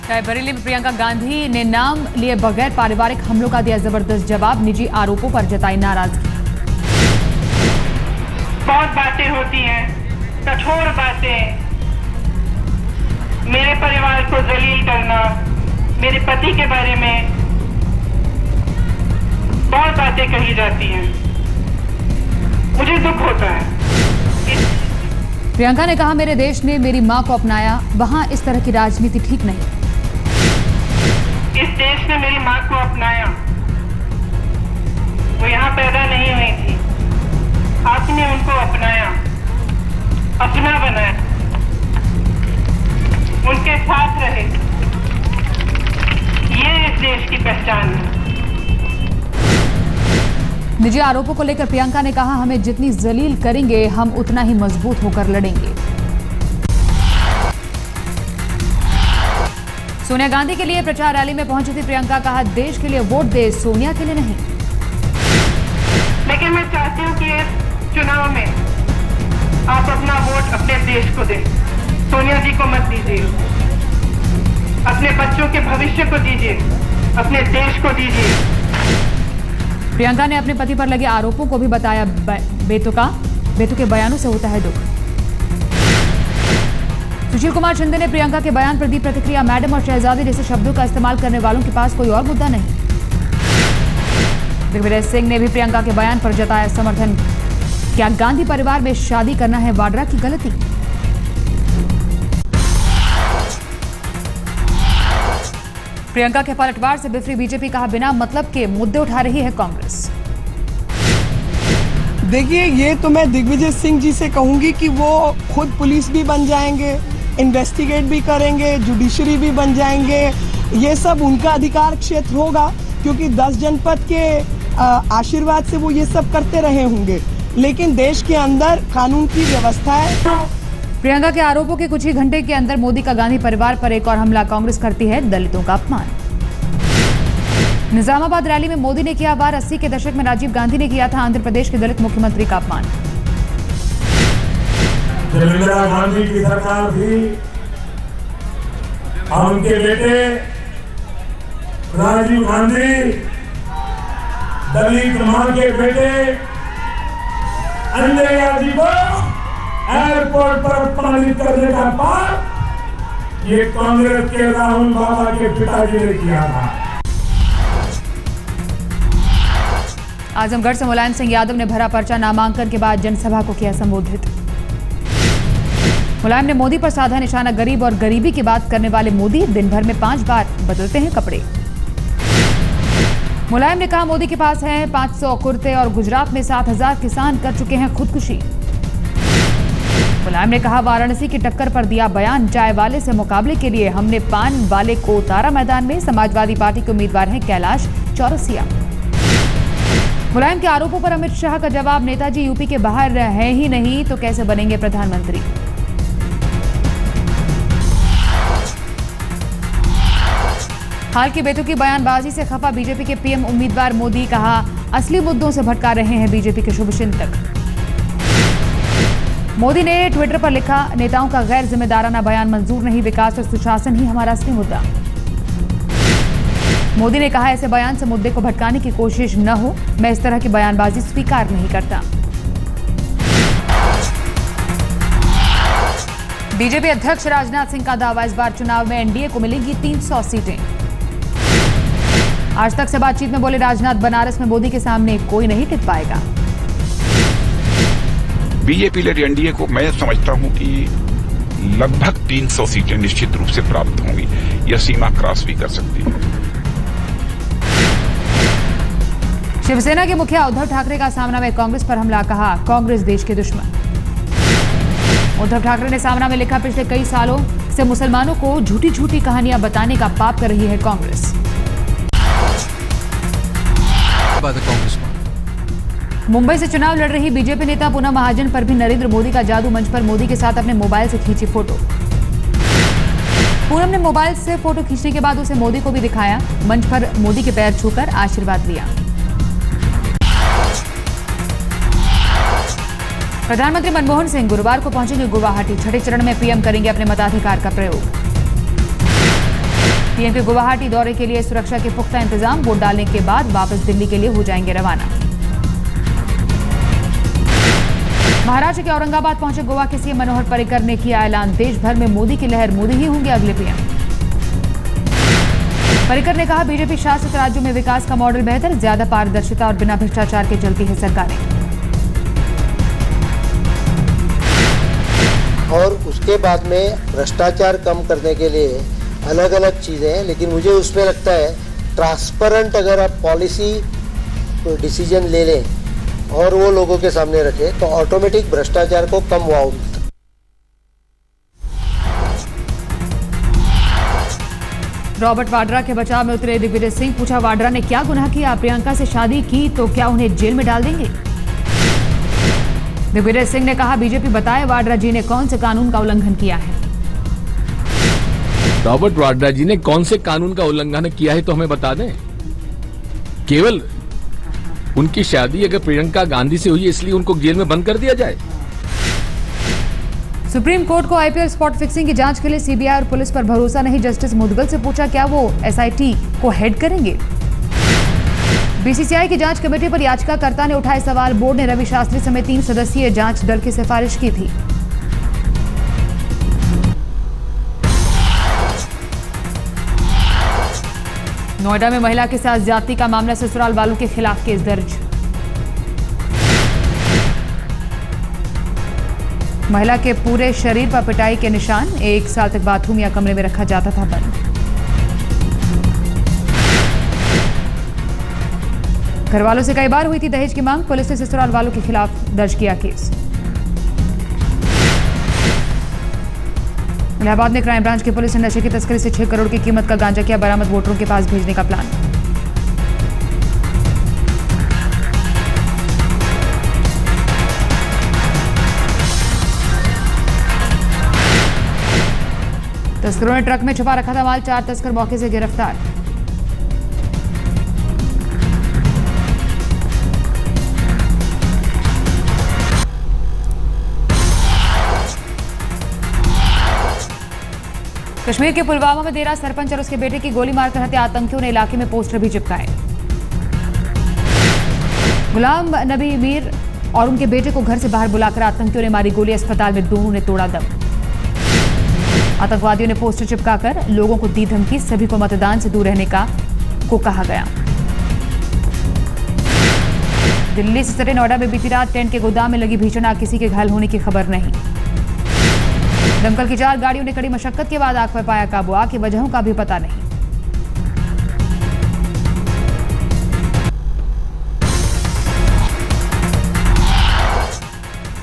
बरेली में प्रियंका गांधी ने नाम लिए बगैर पारिवारिक हमलों का दिया जबरदस्त जवाब, निजी आरोपों पर जताई नाराजगी। बहुत बातें होती हैं, कठोर बातें, मेरे परिवार को जलील करना, मेरे पति के बारे में बहुत बातें कही जाती हैं, मुझे दुख होता है। प्रियंका ने कहा, मेरे देश ने मेरी मां को अपनाया, वहां इस तरह की राजनीति ठीक नहीं। इस देश ने मेरी मां को अपनाया, वो यहाँ पैदा नहीं हुई थी, आपने उनको अपनाया, अपना बनाया, उनके साथ रहे, ये इस देश की पहचान है। निजी आरोपों को लेकर प्रियंका ने कहा, हमें जितनी जलील करेंगे हम उतना ही मजबूत होकर लड़ेंगे। सोनिया गांधी के लिए प्रचार रैली में पहुंची थी प्रियंका, कहा देश के लिए वोट दे, सोनिया के लिए नहीं। लेकिन मैं चाहती हूं कि इस चुनाव में आप अपना वोट अपने देश को दें, सोनिया जी को मत दीजिए, अपने बच्चों के भविष्य को दीजिए, अपने देश को दीजिए। प्रियंका ने अपने पति पर लगे आरोपों को भी बताया बेतुके बयानों से होता है दुख। सुशील कुमार शिंदे ने प्रियंका के बयान पर दी प्रतिक्रिया, मैडम और शहजादी जैसे शब्दों का इस्तेमाल करने वालों के पास कोई और मुद्दा नहीं। दिग्विजय सिंह ने भी प्रियंका के बयान पर जताया समर्थन, क्या गांधी परिवार में शादी करना है वाड्रा की गलती। प्रियंका के पलटवार से बिफरी बीजेपी, कहा बिना मतलब के मुद्दे उठा रही है कांग्रेस। देखिए, ये तो मैं दिग्विजय सिंह जी से कहूंगी कि वो खुद पुलिस भी बन जाएंगे, इन्वेस्टिगेट भी करेंगे, जुडिशरी भी बन जाएंगे, ये सब उनका अधिकार क्षेत्र होगा, क्योंकि 10 जनपद के आशीर्वाद से वो ये सब करते रहे होंगे, लेकिन देश के अंदर कानून की व्यवस्था है। प्रियंका के आरोपों के कुछ ही घंटे के अंदर मोदी का गांधी परिवार पर एक और हमला, कांग्रेस करती है दलितों का अपमान। निजामाबाद रैली में मोदी ने किया वार, 80 के दशक में राजीव गांधी ने किया था आंध्र प्रदेश के दलित मुख्यमंत्री का अपमान। जब इंदिरा गांधी की सरकार थी और उनके बेटे राजीव गांधी दलित मां के बेटे इंदिरा जी को एयरपोर्ट पर अपमानित करने का पाप ये कांग्रेस के राहुल बाबा के पिताजी ने किया था। आजमगढ़ से मुलायम सिंह यादव ने भरा पर्चा, नामांकन के बाद जनसभा को किया संबोधित। मुलायम ने मोदी पर साधा निशाना, गरीब और गरीबी की बात करने वाले मोदी दिन भर में 5 बार बदलते हैं कपड़े। मुलायम ने कहा, मोदी के पास हैं 500 कुर्ते और गुजरात में 7,000 किसान कर चुके हैं खुदकुशी। मुलायम ने कहा, वाराणसी की टक्कर पर दिया बयान, चाय वाले से मुकाबले के लिए हमने पान वाले को उतारा मैदान में। समाजवादी पार्टी के उम्मीदवार हैं कैलाश चौरसिया। मुलायम के आरोपों पर अमित शाह का जवाब, नेताजी यूपी के बाहर हैं ही नहीं तो कैसे बनेंगे प्रधानमंत्री। हाल की बेतुकी बयानबाजी से खफा बीजेपी के पीएम उम्मीदवार मोदी, कहा असली मुद्दों से भटका रहे हैं बीजेपी के शुभचिंतक। मोदी ने ट्विटर पर लिखा, नेताओं का गैर जिम्मेदाराना बयान मंजूर नहीं, विकास और सुशासन ही हमारा असली मुद्दा। मोदी ने कहा, ऐसे बयान से मुद्दे को भटकाने की कोशिश न हो, मैं इस तरह की बयानबाजी स्वीकार नहीं करता। बीजेपी अध्यक्ष राजनाथ सिंह का दावा, इस बार चुनाव में एनडीए को मिलेंगी 300 सीटें। आज तक से बातचीत में बोले राजनाथ, बनारस में मोदी के सामने कोई नहीं टिक पाएगा। बीजेपी लेड एनडीए को मैं समझता हूं कि लगभग 300 सीटें निश्चित रूप से प्राप्त होंगी, यह सीमा क्रॉस भी कर सकती है। शिवसेना के मुखिया उद्धव ठाकरे का सामना में कांग्रेस पर हमला, कहा कांग्रेस देश के दुश्मन। उद्धव ठाकरे ने सामना में लिखा, पिछले कई सालों से मुसलमानों को झूठी झूठी कहानियां बताने का पाप कर रही है कांग्रेस। मुंबई से चुनाव लड़ रही बीजेपी नेता पूनम महाजन पर भी नरेंद्र मोदी का जादू, मंच पर मोदी के साथ अपने मोबाइल से खींची फोटो। पूनम ने मोबाइल से फोटो खींचने के बाद उसे मोदी को भी दिखाया, मंच पर मोदी के पैर छूकर आशीर्वाद लिया। प्रधानमंत्री मनमोहन सिंह गुरुवार को पहुंचेंगे गुवाहाटी, छठे चरण में पीएम करेंगे अपने मताधिकार का प्रयोग। पीएम के गुवाहाटी दौरे के लिए सुरक्षा के पुख्ता इंतजाम। वोट डालने के बाद वापस दिल्ली के लिए हो जाएंगे रवाना। महाराष्ट्र के औरंगाबाद पहुंचे गोवा के सीएम मनोहर पर्रिकर ने किया ऐलान, देश भर में मोदी की लहर, मोदी ही होंगे अगले पीएम। पर्रिकर ने कहा, बीजेपी शासित राज्यों में विकास का मॉडल बेहतर, ज्यादा पारदर्शिता और बिना भ्रष्टाचार के चलती है सरकारें। और उसके बाद में भ्रष्टाचार कम करने के लिए अलग अलग चीज़ें हैं, लेकिन मुझे उसमें लगता है ट्रांसपेरेंट अगर आप पॉलिसी डिसीजन ले लें और वो लोगों के सामने रखें तो ऑटोमेटिक भ्रष्टाचार को कम वाव मिलता है। रॉबर्ट वाड्रा के बचाव में उतरे दिग्विजय सिंह, पूछा वाड्रा ने क्या गुनाह किया, प्रियंका से शादी की तो क्या उन्हें जेल में डाल देंगे। दिग्विजय सिंह ने कहा, बीजेपी बताए वाड्रा जी ने कौन से कानून का उल्लंघन किया है। रॉबर्ट वाड्रा जी ने कौन से कानून का उल्लंघन किया है तो हमें बता दें। केवल उनकी शादी अगर प्रियंका गांधी से हुई है इसलिए उनको जेल में बंद कर दिया जाए। सुप्रीम कोर्ट को आईपीएल स्पॉट फिक्सिंग की जांच के लिए सीबीआई और पुलिस पर भरोसा नहीं। जस्टिस मुदगल से पूछा, क्या वो एसआईटी को हेड करेंगे। बीसीसीआई की जांच कमेटी पर याचिकाकर्ता ने उठाए सवाल, बोर्ड ने रवि शास्त्री समेत 3 सदस्यीय जांच दल की सिफारिश की थी। नोएडा में महिला के साथ ज्यादती का मामला, ससुराल वालों के खिलाफ केस दर्ज। महिला के पूरे शरीर पर पिटाई के निशान, 1 साल तक बाथरूम या कमरे में रखा जाता था बंद। घर वालों से कई बार हुई थी दहेज की मांग, पुलिस ने ससुराल वालों के खिलाफ दर्ज किया केस। इलाहाबाद में क्राइम ब्रांच की पुलिस ने नशे की तस्करी से 6 करोड़ की कीमत का गांजा किया बरामद, वोटरों के पास भेजने का प्लान। तस्करों ने ट्रक में छुपा रखा था माल, 4 तस्कर मौके से गिरफ्तार। कश्मीर के पुलवामा में देर रात सरपंच और उसके बेटे की गोली मारकर हत्या, आतंकियों ने इलाके में पोस्टर भी चिपकाए। गुलाम नबी मीर और उनके बेटे को घर से बाहर बुलाकर आतंकियों ने मारी गोली, अस्पताल में दोनों ने तोड़ा दम। आतंकवादियों ने पोस्टर चिपकाकर लोगों को दी धमकी, सभी को मतदान से दूर रहने को कहा गया। दिल्ली से सटे नोएडा में बीती रात टेंट के गोदाम में लगी भीषण आग, किसी के घायल होने की खबर नहीं। दमकल की 4 गाड़ियों ने कड़ी मशक्कत के बाद आग पर पाया काबू, आग की वजहों का भी पता नहीं।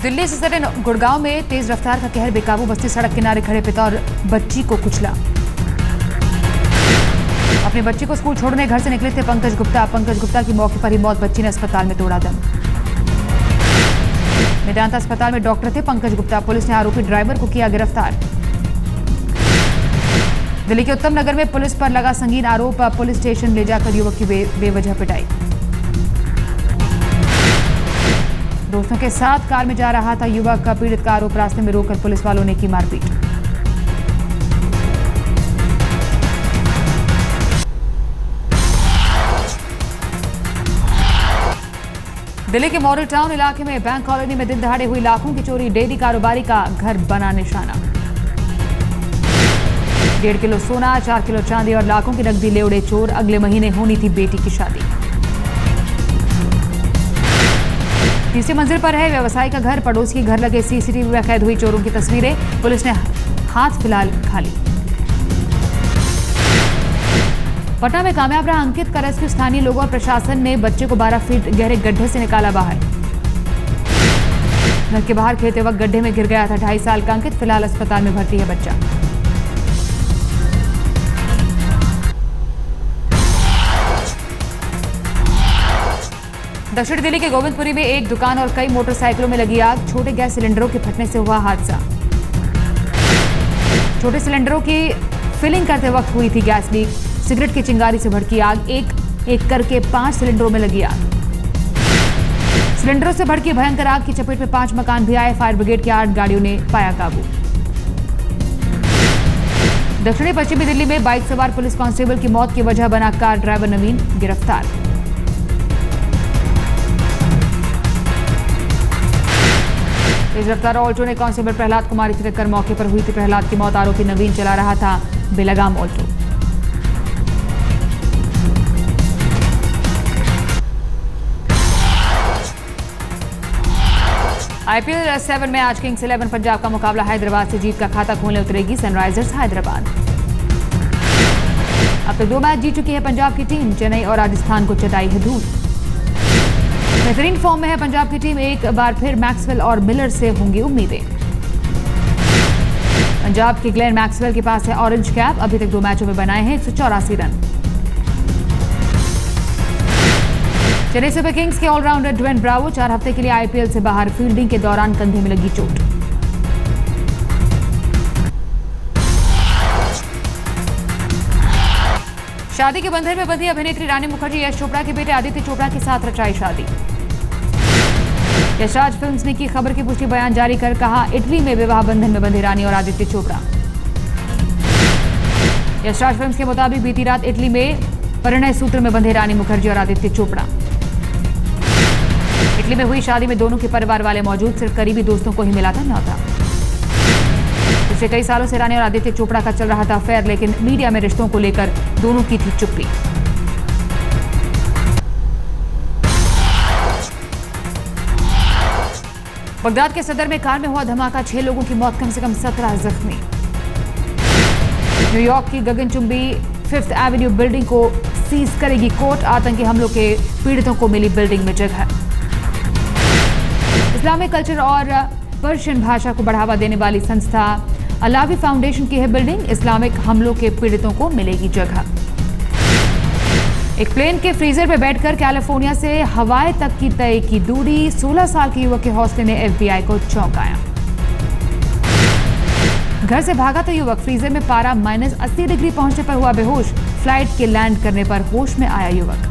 दिल्ली से सटे गुड़गांव में तेज रफ्तार का कहर, बेकाबू बस्ती सड़क किनारे खड़े पिता और बच्ची को कुचला। अपनी बच्ची को स्कूल छोड़ने घर से निकले थे पंकज गुप्ता। पंकज गुप्ता की मौके पर ही मौत, बच्ची ने अस्पताल में तोड़ा दम। मेदांता अस्पताल में डॉक्टर थे पंकज गुप्ता, पुलिस ने आरोपी ड्राइवर को किया गिरफ्तार। दिल्ली के उत्तम नगर में पुलिस पर लगा संगीन आरोप, पुलिस स्टेशन ले जाकर युवक की बेवजह पिटाई। दोस्तों के साथ कार में जा रहा था युवक, पीड़ित का आरोप, रास्ते में रोककर पुलिस वालों ने की मारपीट। दिल्ली के मॉडल टाउन इलाके में बैंक कॉलोनी में दिन दहाड़े हुई लाखों की चोरी, डेयरी कारोबारी का घर बना निशाना। 1.5 किलो सोना, 4 किलो चांदी और लाखों की नकदी ले उड़े चोर, अगले महीने होनी थी बेटी की शादी। तीसरी मंजिल पर है व्यवसायी का घर, पड़ोसी के घर लगे सीसीटीवी में कैद हुई चोरों की तस्वीरें, पुलिस ने हाथ फिलहाल खाली। पटना में कामयाब रहा अंकित का रेस्क्यू, स्थानीय लोगों और प्रशासन ने बच्चे को 12 फीट गहरे गड्ढे से निकाला बाहर। घर के बाहर खेलते वक्त गड्ढे में गिर गया था 2.5 साल का अंकित, फिलहाल अस्पताल में भर्ती है बच्चा। दक्षिण दिल्ली के गोविंदपुरी में एक दुकान और कई मोटरसाइकिलों में लगी आग, छोटे गैस सिलेंडरों के फटने से हुआ हादसा। छोटे सिलेंडरों की फिलिंग करते वक्त हुई थी गैस लीक, सिगरेट की चिंगारी से भड़की आग, एक एक करके 5 सिलेंडरों में लगी आग। सिलेंडरों से भड़की भयंकर आग की चपेट में 5 मकान भी आए, फायर ब्रिगेड की 8 गाड़ियों ने पाया काबू। दक्षिणी पश्चिमी दिल्ली में बाइक सवार पुलिस कांस्टेबल की मौत की वजह बना कार ड्राइवर नवीन गिरफ्तार। तेज रफ्तार ऑल्टो ने कांस्टेबल प्रहलाद कुमार की टक्कर, मौके पर हुई थी प्रहलाद की मौत। आरोपी नवीन चला रहा था बेलगाम ऑल्टो। आईपीएल 7 में आज किंग्स 11 पंजाब का मुकाबला हैदराबाद से जीत का खाता खोलने उतरेगी सनराइजर्स हैदराबाद। अब तक 2 मैच जीत चुकी है पंजाब की टीम, चेन्नई और राजस्थान को चटाई है धूल। बेहतरीन फॉर्म में है पंजाब की टीम, एक बार फिर मैक्सवेल और मिलर से होंगी उम्मीदें। पंजाब के ग्लेन मैक्सवेल के पास है ऑरेंज कैप, अभी तक 2 मैचों में बनाए हैं 184 रन। चेन्नई सुपर किंग्स के ऑलराउंडर ड्वेन ब्रावो 4 हफ्ते के लिए आईपीएल से बाहर, फील्डिंग के दौरान कंधे में लगी चोट। शादी के बंधन में बंधी अभिनेत्री रानी मुखर्जी यश चोपड़ा के बेटे आदित्य चोपड़ा के साथ रचाई शादी। यशराज फिल्म्स ने की खबर की पुष्टि, बयान जारी कर कहा इटली में विवाह बंधन में बंधे रानी और आदित्य चोपड़ा। यशराज फिल्म्स के मुताबिक बीती रात इटली में परिणय सूत्र में बंधे रानी मुखर्जी और आदित्य चोपड़ा। इटली में हुई शादी में दोनों के परिवार वाले मौजूद, सिर्फ करीबी दोस्तों को ही मिला था न्योता। पिछले कई सालों से रानी और आदित्य चोपड़ा का चल रहा था अफेयर, लेकिन मीडिया में रिश्तों को लेकर दोनों की थी चुप्पी। बगदाद के सदर में कार में हुआ धमाका, 6 लोगों की मौत, कम से कम 17 जख्मी। न्यूयॉर्क की गगनचुंबी 5th एवेन्यू बिल्डिंग को सीज करेगी कोर्ट, आतंकी हमलों के पीड़ितों को मिली बिल्डिंग में जगह। इस्लामिक कल्चर और पर्शियन भाषा को बढ़ावा देने वाली संस्था अलावी फाउंडेशन की है बिल्डिंग, इस्लामिक हमलों के पीड़ितों को मिलेगी जगह। एक प्लेन के फ्रीजर में बैठकर कैलिफोर्निया से हवाई तक की तय की दूरी, 16 साल के युवक के हौसले ने एफबीआई को चौंकाया। घर से भागा तो युवक, फ्रीजर में पारा -80 डिग्री पहुंचने पर हुआ बेहोश, फ्लाइट के लैंड करने पर होश में आया युवक।